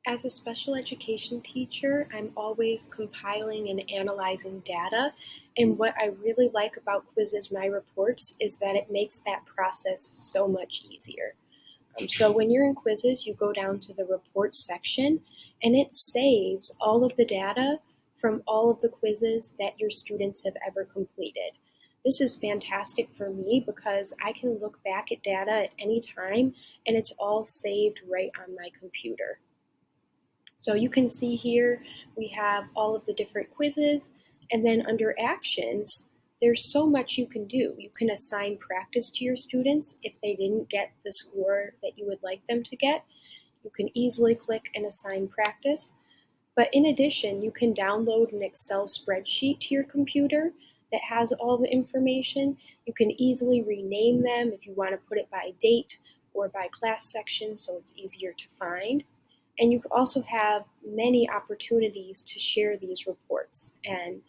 As a special education teacher, I'm always compiling and analyzing data. And what I really like about Quizizz My Reports is that it makes that process so much easier. So when you're in Quizizz, you go down to the reports section and it saves all of the data from all of the quizzes that your students have ever completed. This is fantastic for me because I can look back at data at any time and it's all saved right on my computer. So you can see here we have all of the different quizzes, and then under actions, there's so much you can do. You can assign practice to your students if they didn't get the score that you would like them to get. You can easily click and assign practice. But in addition, you can download an Excel spreadsheet to your computer that has all the information. You can easily rename them if you want to put it by date or by class section so it's easier to find. And you also have many opportunities to share these reports. And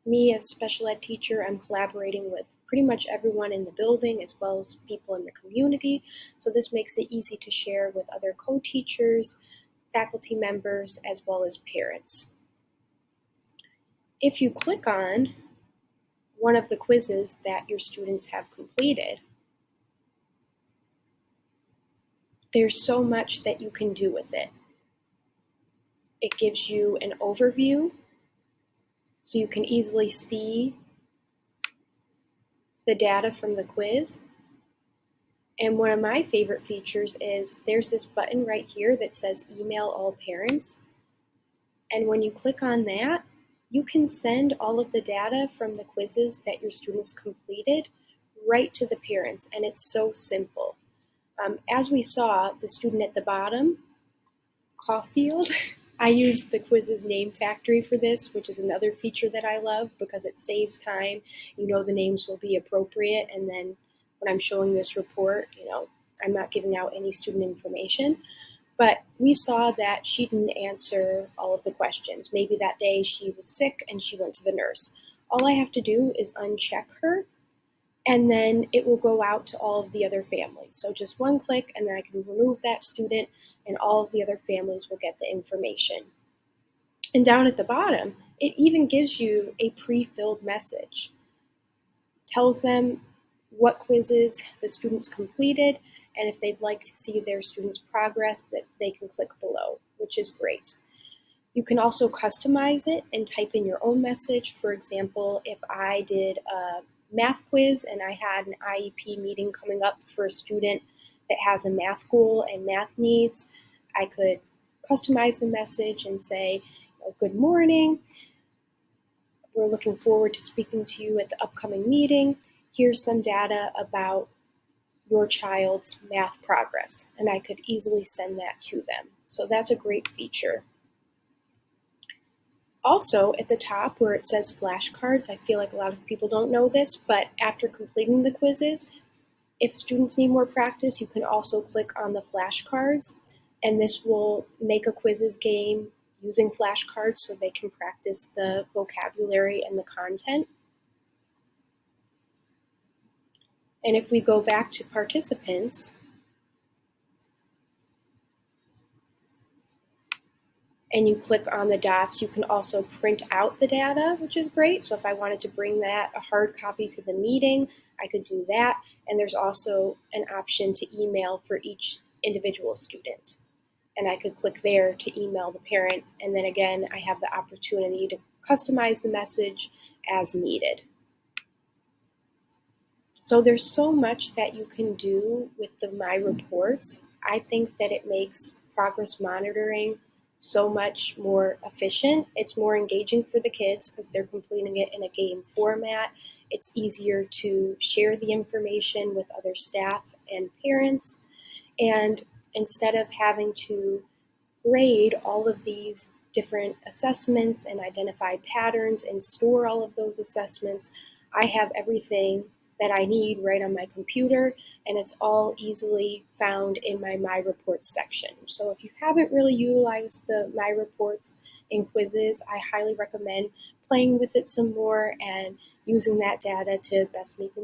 me as a special ed teacher, I'm collaborating with pretty much everyone in the building as well as people in the community. So this makes it easy to share with other co-teachers, faculty members, as well as parents. If you click on one of the quizzes that your students have completed, there's so much that you can do with it. It gives you an overview, so you can easily see the data from the quiz. And one of my favorite features is there's this button right here that says email all parents. And when you click on that, you can send all of the data from the quizzes that your students completed right to the parents, and it's so simple. As we saw, the student at the bottom, Caulfield, I use the Quizizz name factory for this, which is another feature that I love because it saves time. You know the names will be appropriate, and then when I'm showing this report, I'm not giving out any student information. But we saw that she didn't answer all of the questions. Maybe that day she was sick and she went to the nurse. All I have to do is uncheck her, and then it will go out to all of the other families. So just one click, and then I can remove that student, and all of the other families will get the information. And down at the bottom, it even gives you a pre-filled message. Tells them what quizzes the students completed, and if they'd like to see their students' progress, that they can click below, which is great. You can also customize it and type in your own message. For example, if I did a math quiz and I had an IEP meeting coming up for a student that has a math goal and math needs, I could customize the message and say, good morning, we're looking forward to speaking to you at the upcoming meeting. Here's some data about your child's math progress, and I could easily send that to them. So that's a great feature. Also, at the top where it says flashcards, I feel like a lot of people don't know this, but after completing the quizzes, if students need more practice, you can also click on the flashcards, and this will make a Quizizz game using flashcards so they can practice the vocabulary and the content. And if we go back to participants, and you click on the dots, you can also print out the data, which is great. So if I wanted to bring a hard copy to the meeting, I could do that. And there's also an option to email for each individual student. And I could click there to email the parent. And then again, I have the opportunity to customize the message as needed. So there's so much that you can do with the My Reports. I think that it makes progress monitoring so much more efficient. It's more engaging for the kids because they're completing it in a game format. It's easier to share the information with other staff and parents. And instead of having to grade all of these different assessments and identify patterns and store all of those assessments, I have everything that I need right on my computer, and it's all easily found in my My Reports section. So if you haven't really utilized the My Reports in Quizizz, I highly recommend playing with it some more and using that data to best meet the